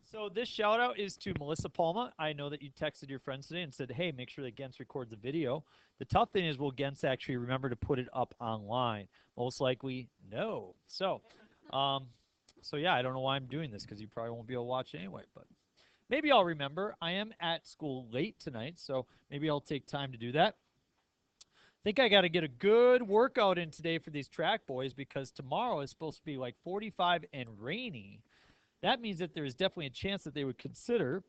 So this shout out is to Melissa Palma. I know that you texted your friends today and said, hey, make sure that Gens records a video. The tough thing is, will Gens actually remember to put it up online? Most likely, no. Um, so yeah, I don't know why I'm doing this because you probably won't be able to watch it anyway. But maybe I'll remember. I am at school late tonight, so maybe I'll take time to do that. I think I got to get a good workout in today for these track boys because tomorrow is supposed to be like 45 and rainy. That means that there's definitely a chance that they would consider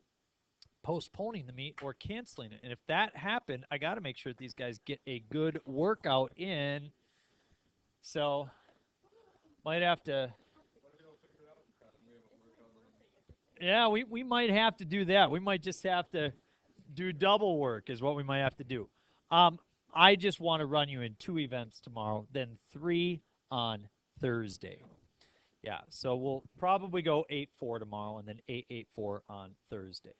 postponing the meet or canceling it. And if that happened, I got to make sure that these guys get a good workout in. So might have to. Yeah, we might have to do that. We might just have to do double work is what we might have to do. Um, I just want to run you in 2 events tomorrow, then 3 on Thursday. Yeah, so we'll probably go 8-4 tomorrow and then 8-8-4 on Thursday.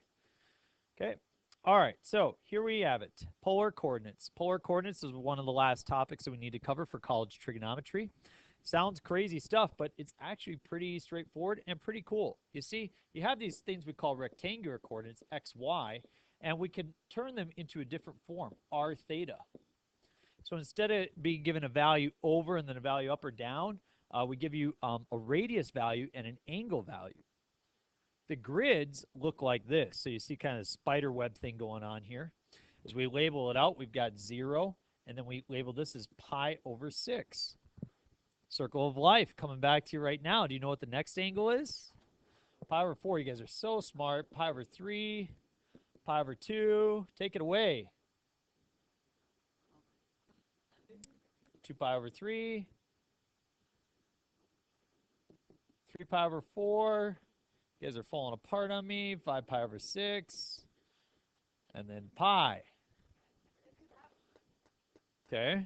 Okay. All right, so here we have it. Polar coordinates. Polar coordinates is one of the last topics that we need to cover for college trigonometry. Sounds crazy stuff, but it's actually pretty straightforward and pretty cool. You see, you have these things we call rectangular coordinates, x, y, and we can turn them into a different form, r theta. So instead of being given a value over and then a value up or down, we give you a radius value and an angle value. The grids look like this. So you see kind of spider web thing going on here. As we label it out, we've got 0, and then we label this as pi over 6. Circle of life coming back to you right now. Do you know what the next angle is? Pi over 4. You guys are so smart. Pi over 3, pi over 2. Take it away. 2 pi over 3, 3 pi over 4. You guys are falling apart on me. 5 pi over 6. And then pi. Okay.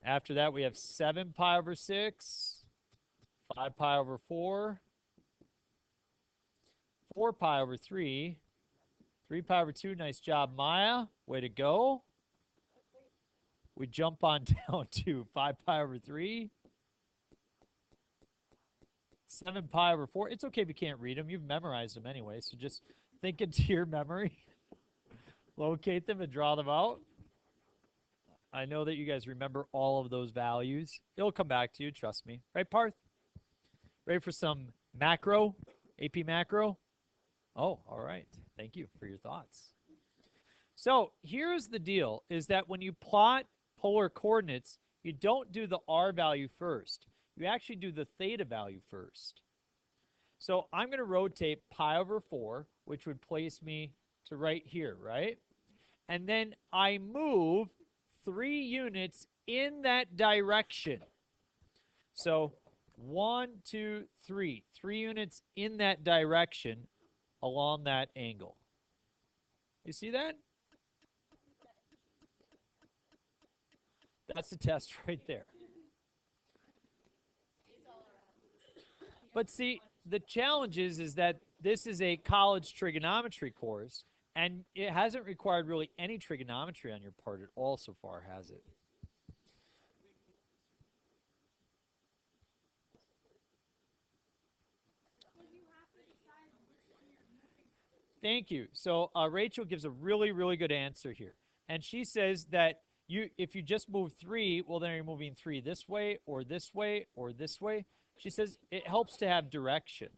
After that, we have 7 pi over 6, 5 pi over 4, 4 pi over 3, 3 pi over 2. Nice job, Maya. Way to go. We jump on down to 5 pi over 3, 7 pi over 4. It's okay if you can't read them. You've memorized them anyway, so just think into your memory. Locate them and draw them out. I know that you guys remember all of those values. It'll come back to you, trust me. Right, Parth? Ready for some macro, AP macro? Oh, all right. Thank you for your thoughts. So here's the deal, is that when you plot polar coordinates, you don't do the r value first. You actually do the theta value first. So I'm going to rotate pi over 4, which would place me to right here, right? And then I move 3 units in that direction. So 1, 2, 3. 3 units in that direction along that angle. You see that? That's the test right there. But see, the challenge is that this is a college trigonometry course, and it hasn't required really any trigonometry on your part at all so far, has it? Thank you. So Rachel gives a really, really good answer here. And she says that if you just move 3, well, then you're moving 3 this way or this way or this way. She says it helps to have direction.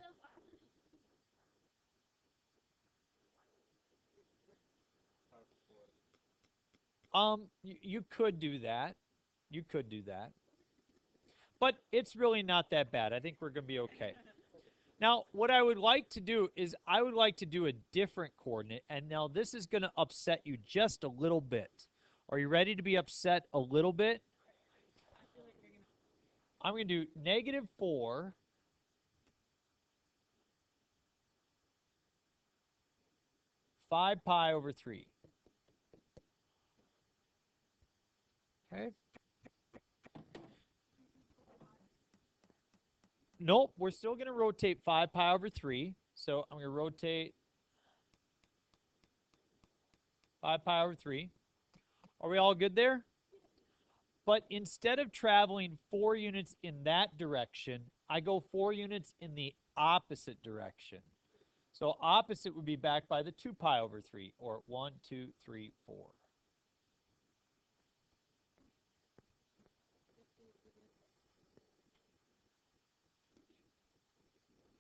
You could do that. You could do that. But it's really not that bad. I think we're going to be okay. Now, what I would like to do is I would like to do a different coordinate. And now this is going to upset you just a little bit. Are you ready to be upset a little bit? I'm going to do -4 5 pi over 3. Okay. Nope, we're still going to rotate 5 pi over 3. So I'm going to rotate 5 pi over 3. Are we all good there? But instead of traveling 4 units in that direction, I go 4 units in the opposite direction. So opposite would be back by the 2 pi over 3, or 1, 2, 3, 4.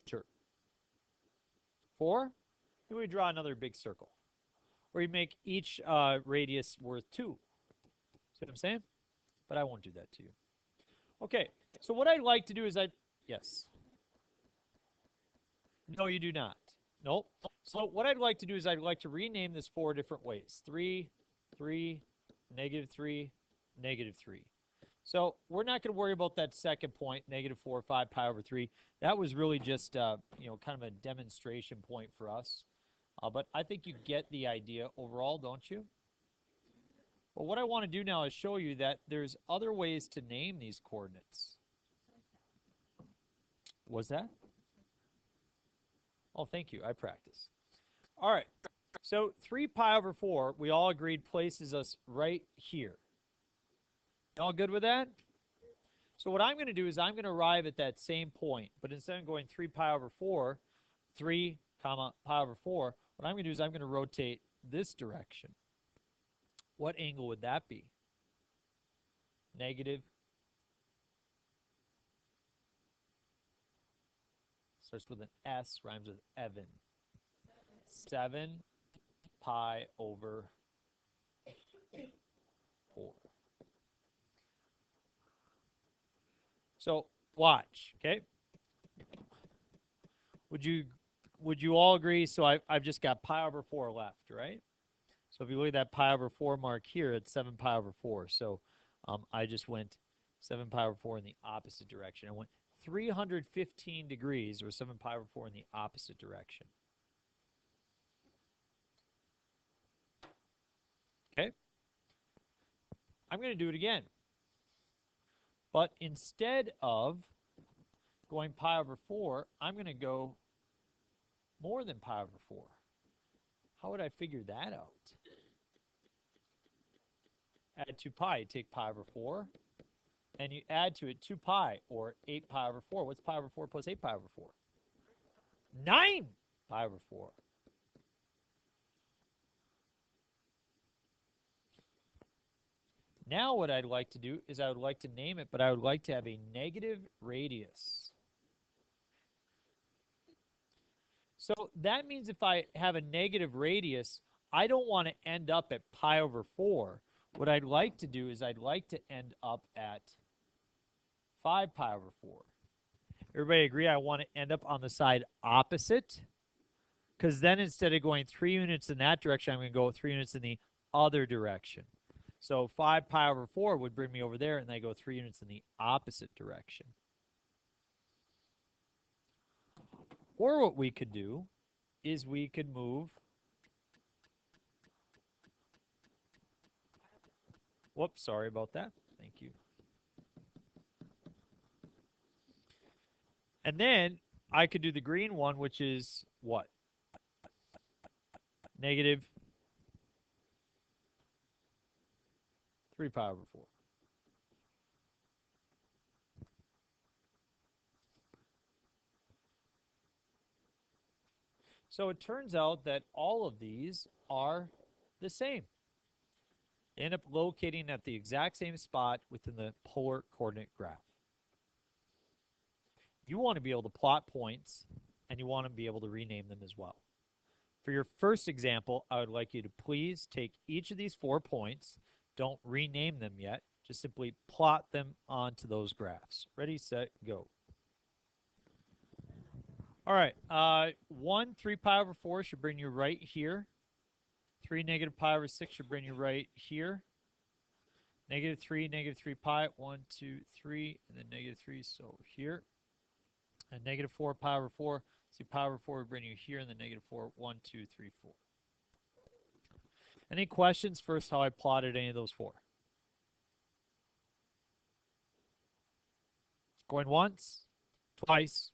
Sure. 4, then we draw another big circle. Or you make each radius worth 2. See what I'm saying? But I won't do that to you. Okay, so what I'd like to do is yes. No, you do not. Nope. So what I'd like to do is I'd like to rename this 4 different ways. 3, 3, -3, -3. So we're not going to worry about that second point, -4, 5 pi over 3. That was really just, kind of a demonstration point for us. But I think you get the idea overall, don't you? But what I want to do now is show you that there's other ways to name these coordinates. Was that? Oh, thank you. I practice. All right. So 3 pi over 4, we all agreed places us right here. All good with that? So what I'm going to do is I'm going to arrive at that same point, but instead of going 3 pi over 4, 3 comma pi over 4, what I'm going to do is I'm going to rotate this direction. What angle would that be? Negative. Starts with an S, rhymes with Evan. 7 pi over 4. So watch, okay? Would you all agree? So I've just got pi over 4 left, right? So if you look at that pi over 4 mark here, it's 7 pi over 4. So I just went 7 pi over 4 in the opposite direction. I went 315 degrees, or 7 pi over 4 in the opposite direction. Okay? I'm going to do it again. But instead of going pi over 4, I'm going to go more than pi over 4. How would I figure that out? Add 2 pi, you take pi over 4, and you add to it 2 pi, or 8 pi over 4. What's pi over 4 plus 8 pi over 4? 9 pi over 4. Now what I'd like to do is I would like to name it, but I would like to have a negative radius. So that means if I have a negative radius, I don't want to end up at pi over 4. What I'd like to do is I'd like to end up at 5 pi over 4. Everybody agree I want to end up on the side opposite? Because then instead of going 3 units in that direction, I'm going to go 3 units in the other direction. So 5 pi over 4 would bring me over there, and I go 3 units in the opposite direction. Or what we could do is we could move. Whoops, sorry about that. Thank you. And then I could do the green one, which is what? Negative 3 pi over 4. So it turns out that all of these are the same. They end up locating at the exact same spot within the polar coordinate graph. You want to be able to plot points, and you want to be able to rename them as well. For your first example, I would like you to please take each of these 4 points. Don't rename them yet. Just simply plot them onto those graphs. Ready, set, go. All right, 1, 3 pi over 4 should bring you right here. 3, negative pi over 6 should bring you right here. Negative 3, negative 3 pi, 1, 2, 3, and then negative 3, so here. And negative 4 pi over 4, see pi over 4 would bring you here, and then negative 4, 1, 2, 3, 4. Any questions first how I plotted any of those 4? Going once, twice,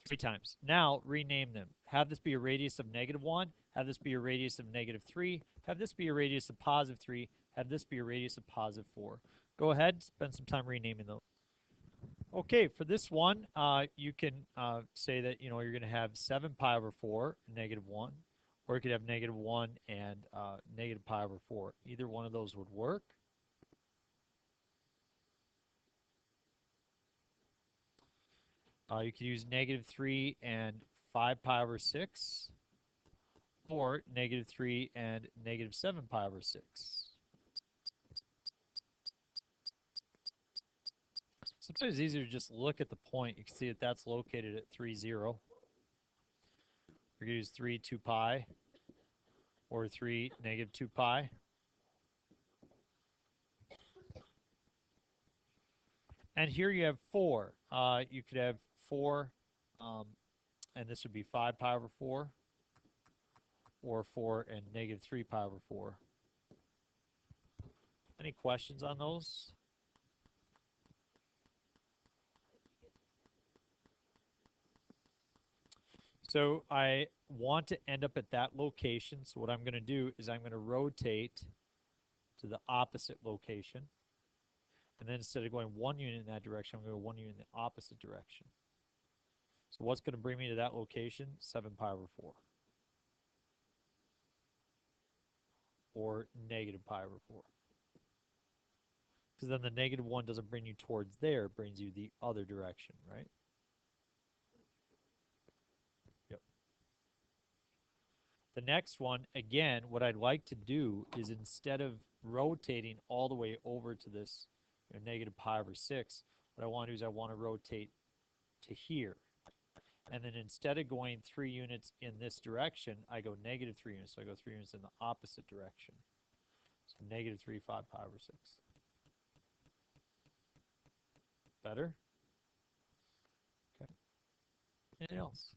3 times. Now rename them. Have this be a radius of -1. Have this be a radius of -3. Have this be a radius of +3. Have this be a radius of +4. Go ahead, spend some time renaming those. Okay, for this one, you can say that you're going to have 7 pi over 4, negative 1, or you could have negative 1 and negative pi over 4. Either one of those would work. You could use negative 3 and 5 pi over 6, or negative 3 and negative 7 pi over 6. Sometimes it's easier to just look at the point. You can see that that's located at 3, 0. We're going to use 3, 2 pi, or 3, negative 2 pi. And here you have 4. You could have 4, and this would be 5 pi over 4, or 4 and negative 3 pi over 4. Any questions on those? So I want to end up at that location. So what I'm going to do is I'm going to rotate to the opposite location. And then instead of going 1 unit in that direction, I'm going to go 1 unit in the opposite direction. So what's going to bring me to that location? 7 pi over 4. Or negative pi over 4. Because then the negative 1 doesn't bring you towards there, it brings you the other direction, right? Yep. The next one, again, what I'd like to do is instead of rotating all the way over to this negative pi over 6, what I want to do is I want to rotate to here. And then instead of going 3 units in this direction, I go negative 3 units. So I go 3 units in the opposite direction. So negative 3, 5 pi over 6. Better? Okay. Anything else?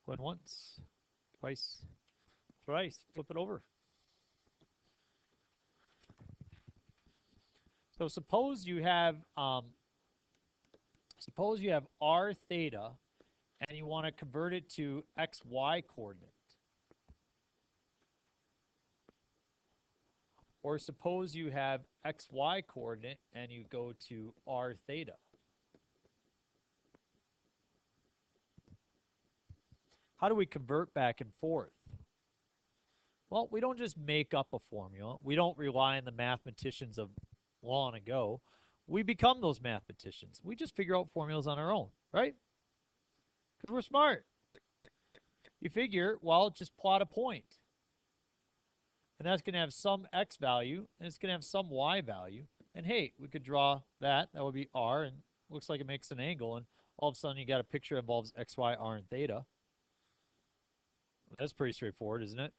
Going once, twice, thrice. Flip it over. So suppose you have r theta, and you want to convert it to xy coordinate. Or suppose you have xy coordinate and you go to r theta. How do we convert back and forth? Well, we don't just make up a formula. We don't rely on the mathematicians of long ago. We become those mathematicians. We just figure out formulas on our own, right? Because we're smart. You figure, well, just plot a point. And that's going to have some x value, and it's going to have some y value. And hey, we could draw that. That would be r, and looks like it makes an angle. And all of a sudden, you got a picture that involves x, y, r, and theta. That's pretty straightforward, isn't it?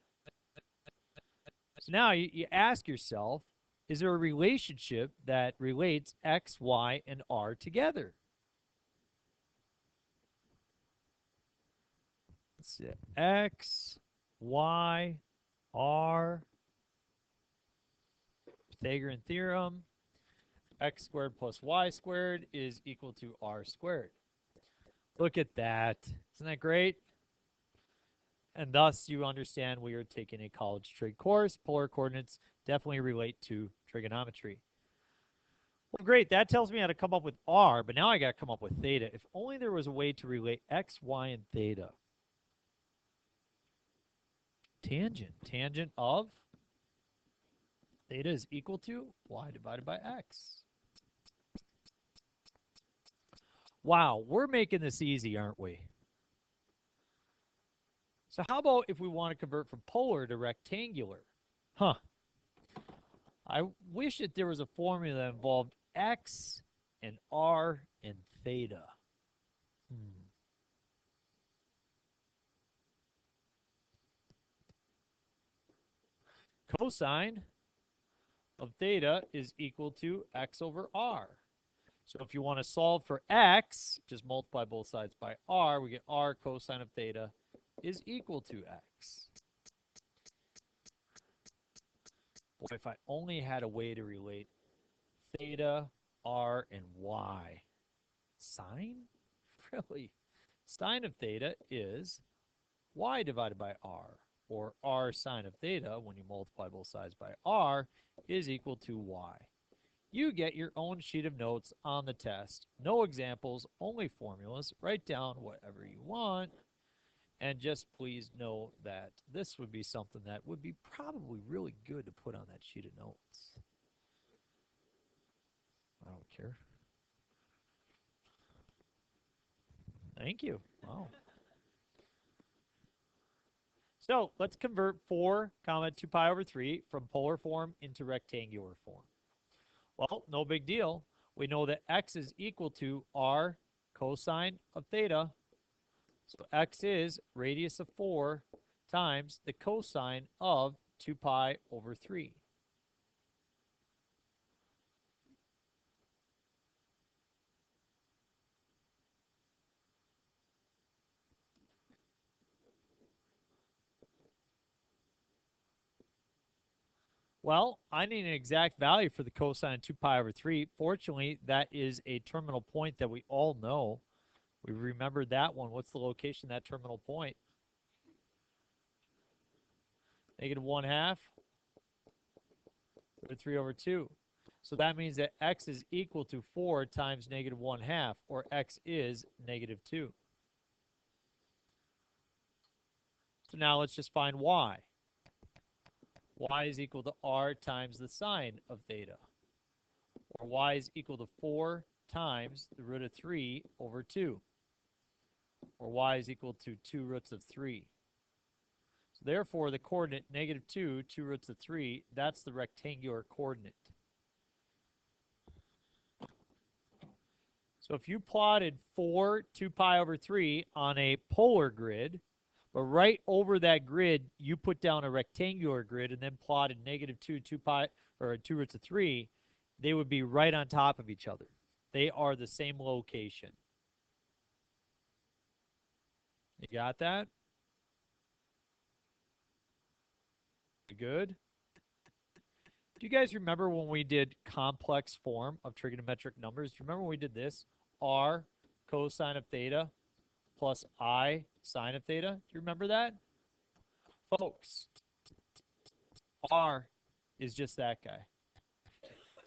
So now you ask yourself, is there a relationship that relates x, y, and r together? Let's see. X, y, r, Pythagorean theorem, x squared plus y squared is equal to r squared. Look at that. Isn't that great? And thus you understand we are taking a college trig course. Polar coordinates definitely relate to trigonometry. Well, great. That tells me how to come up with r, but now I got to come up with theta. If only there was a way to relate x, y, and theta. Tangent. Tangent of theta is equal to y divided by x. Wow, we're making this easy, aren't we? So how about if we want to convert from polar to rectangular? Huh. I wish that there was a formula that involved x and r and theta. Cosine of theta is equal to x over r. So if you want to solve for x, just multiply both sides by r. We get r cosine of theta is equal to x. Boy, if I only had a way to relate theta, r, and y. Sine? Really? Sine of theta is y divided by r, or r sine of theta, when you multiply both sides by r, is equal to y. You get your own sheet of notes on the test. No examples, only formulas. Write down whatever you want. And just please know that this would be something that would be probably really good to put on that sheet of notes. I don't care. Thank you. Wow. So let's convert 4 comma 2 pi over 3 from polar form into rectangular form. Well, no big deal. We know that x is equal to r cosine of theta. So x is radius of 4 times the cosine of 2 pi over 3. Well, I need an exact value for the cosine of 2 pi over 3. Fortunately, that is a terminal point that we all know. We remembered that one. What's the location of that terminal point? Negative 1/2 or 3 over 2. So that means that x is equal to 4 times negative 1/2, or x is negative 2. So now let's just find y. Y is equal to r times the sine of theta. Or y is equal to 4 times the root of 3 over 2. Or y is equal to 2 roots of 3. So therefore, the coordinate negative 2, 2 roots of 3, that's the rectangular coordinate. So if you plotted 4, 2 pi over 3 on a polar grid, but right over that grid, you put down a rectangular grid and then plotted negative 2, 2 pi, or 2 roots of 3, they would be right on top of each other. They are the same location. You got that? Good? Do you guys remember when we did complex form of trigonometric numbers? Do you remember when we did this? R cosine of theta plus I sine of theta. Do you remember that? Folks, R is just that guy.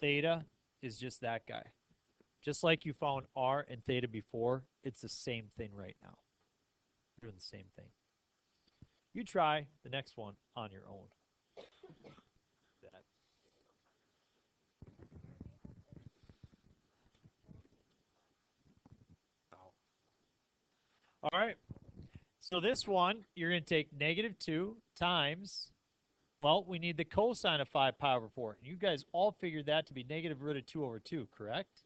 Theta is just that guy. Just like you found R and theta before, it's the same thing right now. You're doing the same thing. You try the next one on your own. That. All right. So this one, you're going to take negative 2 times, well, we need the cosine of 5 pi over 4. And you guys all figured that to be negative root of 2 over 2, correct?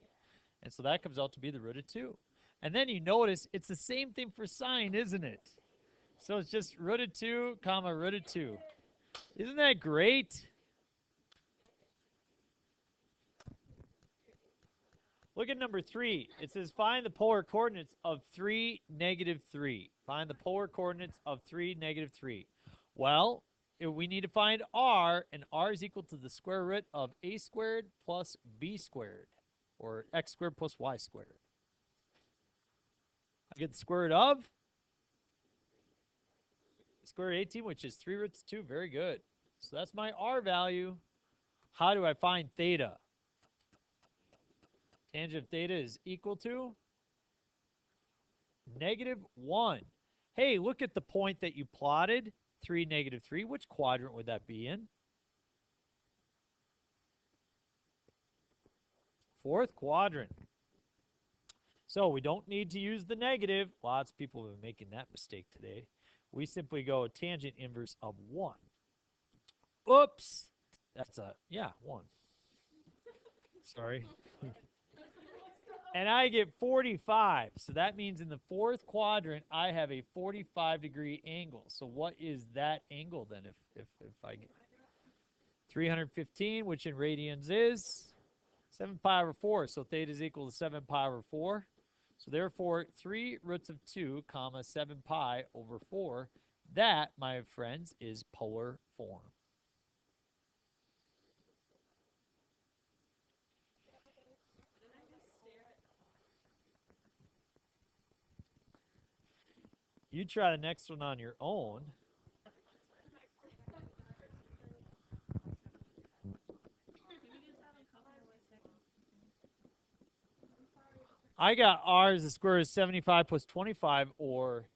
And so that comes out to be the root of 2. And then you notice it's the same thing for sine, isn't it? So it's just root of 2 comma root of 2. Isn't that great? Look at number 3. It says find the polar coordinates of 3, negative 3. Find the polar coordinates of 3, negative 3. Well, we need to find r, and r is equal to the square root of a squared plus b squared, or x squared plus y squared. I get the square root of square root 18, which is 3 roots of 2. Very good. So that's my r value. How do I find theta? Tangent of theta is equal to negative 1. Hey, look at the point that you plotted, 3, negative 3. Which quadrant would that be in? Fourth quadrant. So we don't need to use the negative. Lots of people have been making that mistake today. We simply go tangent inverse of 1. Oops. That's a, yeah, 1. Sorry. And I get 45. So that means in the fourth quadrant, I have a 45-degree angle. So what is that angle then if I get 315, which in radians is 7 pi over 4. So theta is equal to 7 pi over 4. So therefore, 3 roots of 2, comma, 7 pi over 4. That, my friends, is polar form. You try the next one on your own. I got r is the square root of 75 plus 25, or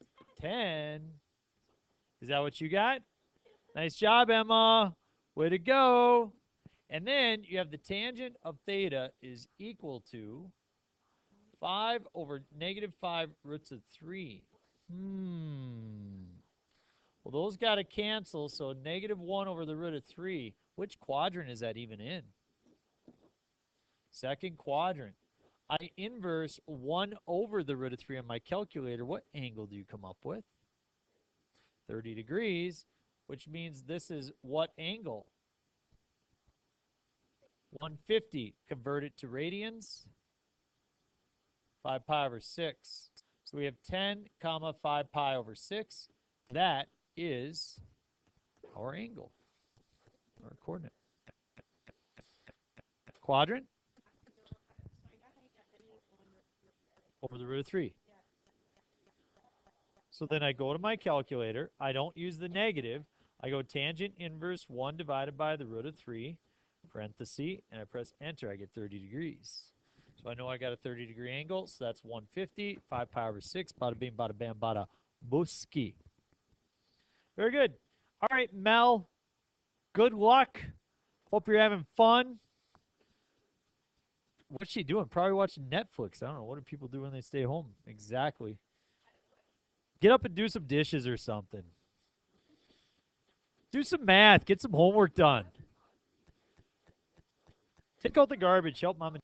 10. Is that what you got? Nice job, Emma. Way to go. And then you have the tangent of theta is equal to 5 over negative 5 roots of 3. Well, those got to cancel, so negative 1 over the root of 3. Which quadrant is that even in? Second quadrant. I inverse 1 over the root of 3 on my calculator. What angle do you come up with? 30 degrees, which means this is what angle? 150. Convert it to radians. 5 pi over 6. So we have 10 comma 5 pi over 6. That is our angle, our coordinate. Quadrant over the root of 3. So then I go to my calculator. I don't use the negative. I go tangent inverse 1 divided by the root of 3, parenthesis, and I press enter. I get 30 degrees. So I know I got a 30-degree angle, so that's 150, 5 pi over 6, bada bing, bada bam, bada booski. Very good. All right, Mel, good luck. Hope you're having fun. What's she doing? Probably watching Netflix. I don't know. What do people do when they stay home? Exactly. Get up and do some dishes or something. Do some math. Get some homework done. Take out the garbage. Help mom and